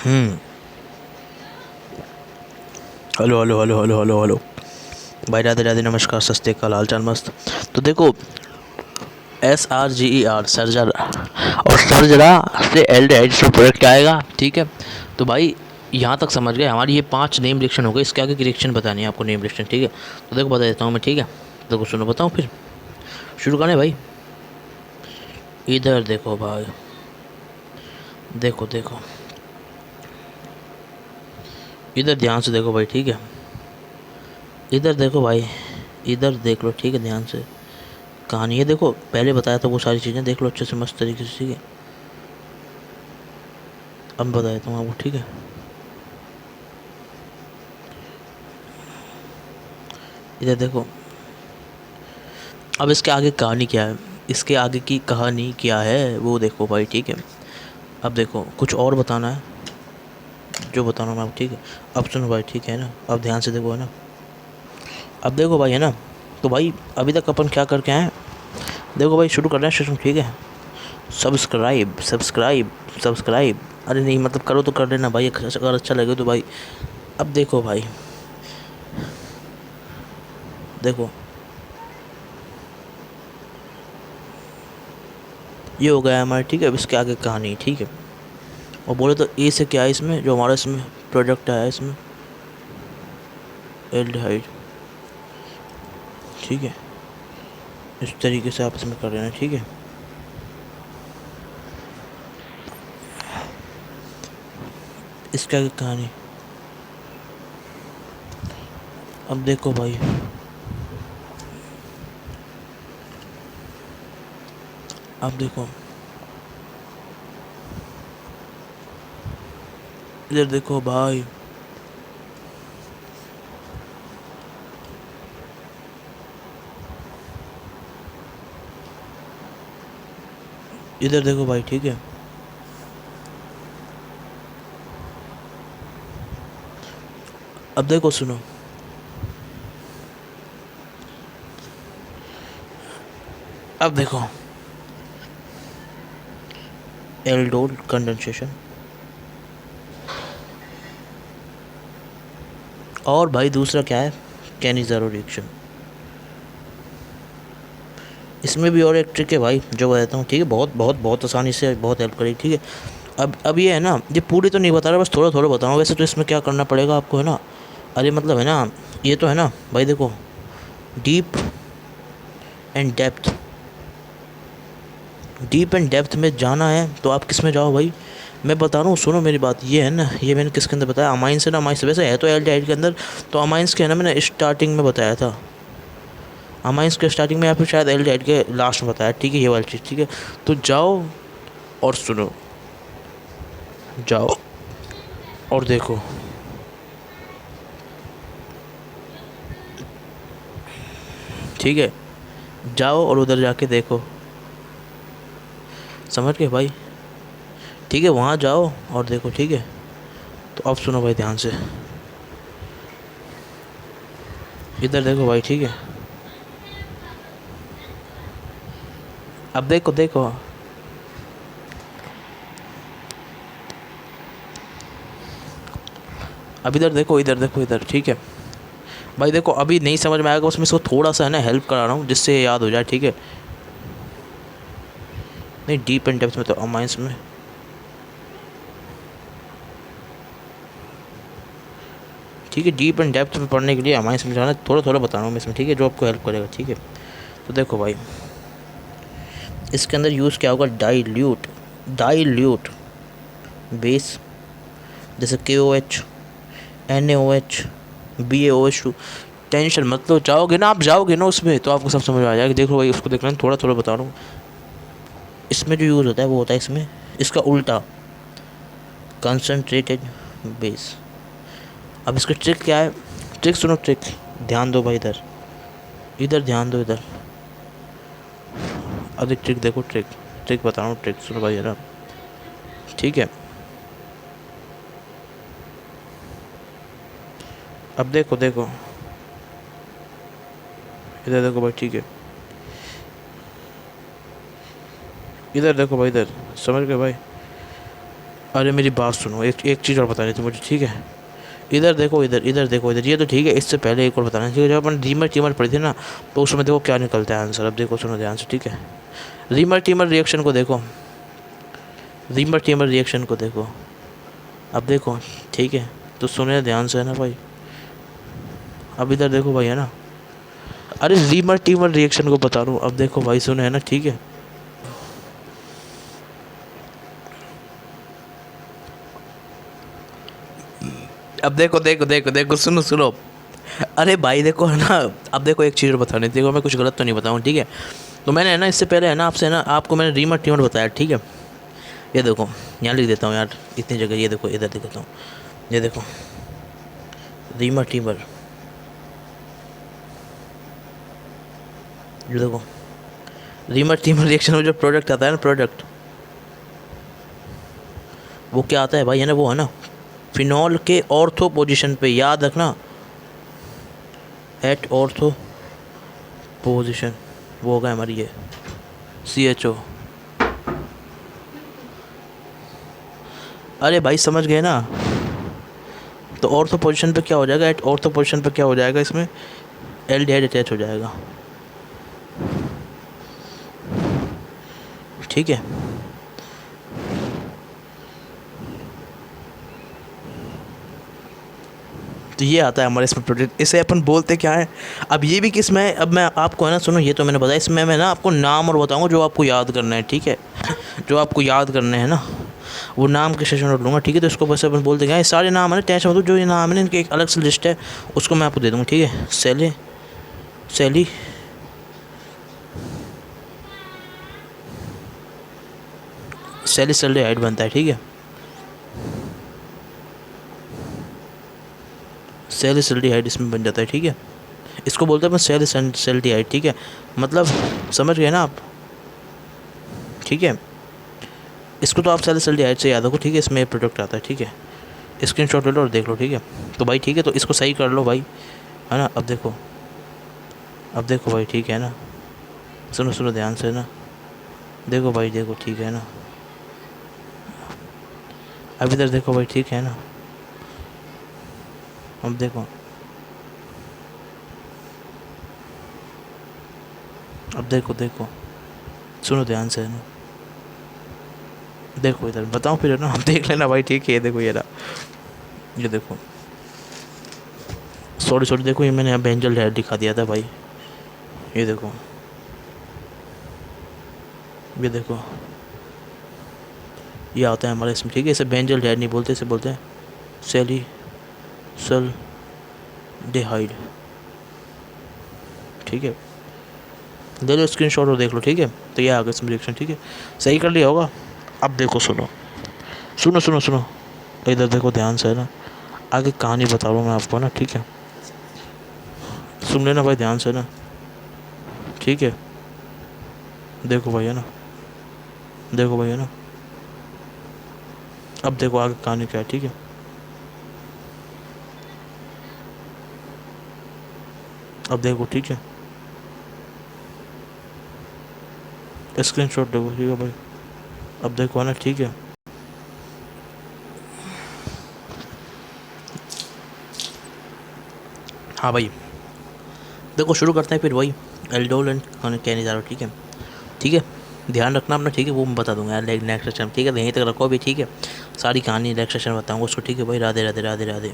हम्म। Hello hello hello hello hello hello. भाई राधे राधे, नमस्कार, सत श्री अकाल, हाल चाल मस्त। तो देखो, SRGER सर्जर, और सर्जरा से एल्डिहाइड से प्रोडक्ट क्या आएगा, ठीक है। तो भाई यहाँ तक समझ गए, हमारी ये 5 नेम रिएक्शन हो गए। इसके आगे की रिएक्शन बतानी है आपको, नेम रिएक्शन, ठीक है। तो देखो बता देता हूँ मैं, ठीक है। तो देखो सुनो, बताऊँ फिर, शुरू करें भाई। इधर देखो भाई, देखो देखो, इधर ध्यान से देखो भाई, ठीक है। इधर देखो भाई, इधर देख लो, ठीक है, ध्यान से। कहानी है देखो, पहले बताया था वो सारी चीज़ें देख लो अच्छे से, मस्त तरीके से, ठीक है। अब बता देता हूँ आपको, ठीक है। इधर देखो, अब इसके आगे कहानी क्या है, इसके आगे की कहानी क्या है वो देखो भाई, ठीक है। अब देखो, कुछ और बताना है जो बताना है मैं आपको, ठीक है। अब सुनो भाई, ठीक है ना, अब ध्यान से देखो, है ना। अब देखो भाई, है ना। तो भाई अभी तक अपन क्या करके आए हैं, देखो भाई, शुरू कर रहे हैं सेशन, ठीक है। सब्सक्राइब सब्सक्राइब सब्सक्राइब, अरे नहीं मतलब करो तो कर लेना भाई, अगर अच्छा लगे तो भाई। अब देखो भाई, देखो ये हो गया हमारा, ठीक है। अब इसके आगे कहानी, ठीक है। और बोले तो ए से क्या है इसमें, जो हमारा इसमें प्रोडक्ट आया है इसमें, एल्डिहाइड, ठीक है। इस तरीके से आप इसमें कर रहे हैं, ठीक है। इसके आगे कहानी, अब देखो भाई, अब देखो, इधर देखो भाई, इधर देखो भाई, ठीक है। अब देखो सुनो, अब देखो, एल्डोल कंडेंसेशन, और भाई दूसरा क्या है, कैनिज़ारो रिएक्शन। इसमें भी और एक ट्रिक है भाई, जो बताता हूँ, ठीक है। बहुत बहुत बहुत आसानी से बहुत हेल्प करेगी, ठीक है। अब ये है ना, ये पूरी तो नहीं बता रहा, बस थोड़ा थोड़ा बताऊँगा। वैसे तो इसमें क्या करना पड़ेगा आपको, है ना। अरे मतलब है ना, ये तो है ना भाई, देखो, deep and depth, deep and depth में जाना है तो आप किस में जाओ भाई, मैं बता रहा हूँ, सुनो मेरी बात। ये है ना, ये मैंने किसके अंदर बताया, अमाइंस है ना, अमाइंस वैसे है तो एल्डिहाइड के अंदर। तो अमाइंस के है ना, मैंने स्टार्टिंग में बताया था, अमाइंस के स्टार्टिंग में, या फिर शायद एल्डिहाइड के लास्ट में बताया, ठीक है, ये वाली चीज़, ठीक है। तो जाओ और सुनो, जाओ और देखो, ठीक है। जाओ और उधर जाके देखो, समझ गए भाई, ठीक है। वहाँ जाओ और देखो, ठीक है। तो अब सुनो भाई ध्यान से, इधर देखो भाई, ठीक है। अब देखो देखो, अब इधर देखो, इधर देखो, इधर, ठीक है भाई। देखो अभी नहीं समझ में आएगा, बस मैं इसको थोड़ा सा है ना हेल्प करा रहा हूँ, जिससे याद हो जाए, ठीक है। नहीं, डीप एंड डेप्थ में तो अमाइंस में, ठीक है। डीप एंड डेप्थ में पढ़ने के लिए अमाइंस में जाना, थोड़ा थोड़ा बता रहा हूँ मैं इसमें, ठीक है, जो आपको हेल्प करेगा, ठीक है। तो देखो भाई, इसके अंदर यूज़ क्या होगा, डाइल्यूट, डाइल्यूट बेस, जैसे KOH, NaOH, BaOH2। टेंशन मत लो, जाओगे ना, आप जाओगे ना उसमें तो आपको सब समझ में आ जाएगा। देखो भाई, उसको देखना, थोड़ा थोड़ा बता रहा हूँ। इसमें जो यूज़ होता है वो होता है इसमें, इसका उल्टा, कंसनट्रेटेड बेस। अब इसका ट्रिक क्या है, ट्रिक सुनो, ट्रिक, ध्यान दो भाई, इधर, इधर ध्यान दो, इधर। अब एक ट्रिक देखो, ट्रिक, ट्रिक बता रहा हूँ, ट्रिक सुनो भाई, जरा, ठीक है। अब देखो देखो, इधर देखो भाई, ठीक है। इधर देखो भाई, इधर, समझ गए भाई। अरे मेरी बात सुनो, एक एक चीज़ और बतानी थी मुझे, ठीक है। इधर देखो, इधर इधर देखो, इधर ये तो ठीक है। इससे पहले एक और बताना चाहिए, जब अपन रीमर टीमर पढ़ी थी ना, तो उसमें देखो क्या निकलता है आंसर। अब देखो, सुनो ध्यान से, ठीक है। रीमर टीमर रिएक्शन को देखो, रीमर टीमर रिएक्शन को देखो। अब देखो, ठीक है, तो सुने ध्यान से, है ना भाई। अब इधर देखो भाई, है ना। अरे रीमर टीमर रिएक्शन को बता रहा हूँ। अब देखो भाई, सुने, है ना, ठीक है। अब देखो देखो देखो देखो, सुनो सुनो। अरे भाई देखो, है ना। अब देखो एक चीज़ बतानी, देखो मैं कुछ गलत तो नहीं बताऊँ, ठीक है। तो मैंने, है ना, इससे पहले, है ना, आपसे, है ना, आपको मैंने रीमर टीमर बताया, ठीक है। ये देखो, यहाँ लिख देता हूँ यार, इतनी जगह। ये देखो, इधर लिख देता हूँ। ये देखो, रीमर टीमर। ये देखो, रीमर टीमर रिएक्शन में जो प्रोडक्ट आता है ना, प्रोडक्ट, वो क्या आता है भाई, है ना, वो, है ना, फिनॉल के ऑर्थो पोजीशन पे, याद रखना, एट ऑर्थो पोजीशन, वो होगा हमारी ये CHO। अरे भाई समझ गए ना। तो ऑर्थो पोजीशन पे क्या हो जाएगा, एट ऑर्थो पोजीशन पे क्या हो जाएगा, इसमें एल्डिहाइड अटैच हो जाएगा, ठीक है। तो ये आता है हमारे इसमें प्रोडक्ट, इसे अपन बोलते क्या है। अब ये भी किस में, अब मैं आपको, है ना, सुनो, ये तो मैंने बताया, इसमें मैं ना आपको नाम और बताऊंगा जो आपको याद करना है, ठीक है। जो आपको याद करने हैं ना, वो नाम के सेशन लूँगा, ठीक है। तो इसको बस अपन बोलते क्या, ये सारे नाम है ना, टेंशन मतलब जो ये नाम है ना, इनकी एक अलग से लिस्ट है, उसको मैं आपको दे दूँगा, ठीक है। सैली सैलिसल्डिहाइड बनता है, ठीक है। सैलिसल्डिहाइड इसमें बन जाता है, ठीक है। इसको बोलते हैं अपन सैलिसल्डिहाइड, ठीक है। मतलब समझ गए ना आप, ठीक है। इसको तो आप सैलिसल्डिहाइड से याद रखो, ठीक है। इसमें प्रोडक्ट आता है, ठीक है। स्क्रीनशॉट ले लो और देख लो, ठीक है। तो भाई ठीक है, तो इसको सही कर लो भाई, है ना। अब देखो, अब देखो भाई, ठीक है ना। सुनो सुनो ध्यान से ना, देखो भाई, देखो, ठीक है ना। अब इधर देखो भाई, ठीक है ना। अब देखो, अब देखो देखो, सुनो ध्यान से ना, देखो इधर बताऊँ फिर, है ना, देख लेना भाई, ठीक है। ये देखो, ये रहा, ये देखो, सॉरी सॉरी, देखो ये मैंने यहाँ बेंजल हेड दिखा दिया था भाई। ये देखो, ये देखो, ये आता है हमारे इसमें, ठीक है। इसे बेंजल हेड नहीं बोलते, इसे बोलते हैं सैलिसल्डिहाइड, ठीक है। ले लो स्क्रीनशॉट और देख लो, ठीक है। तो ये आ गया इसमें रिएक्शन, ठीक है। सही कर लिया होगा। अब देखो, सुनो सुनो सुनो सुनो, इधर देखो ध्यान से, है ना। आगे कहानी बता रहा हूँ मैं आपको ना, ठीक है। सुन लेना भाई ध्यान से ना, ठीक है। देखो भाई, है ना, देखो भाई, है ना। अब देखो आगे कहानी क्या है, ठीक है। अब देखो, ठीक है। स्क्रीनशॉट देखो, ठीक है भाई। अब देखो, है ना, ठीक है। हाँ भाई, देखो शुरू करते हैं फिर वही एल्डोल एंड कैनिजारो, ठीक है। ठीक है, ध्यान रखना अपना, ठीक है। वो मैं बता दूंगा यार नेक्स्ट सेशन, ठीक है। यहीं तक रखो अभी, ठीक है। सारी कहानी नेक्स्ट सेशन बताऊंगा उसको, ठीक है भाई। राधे राधे राधे राधे।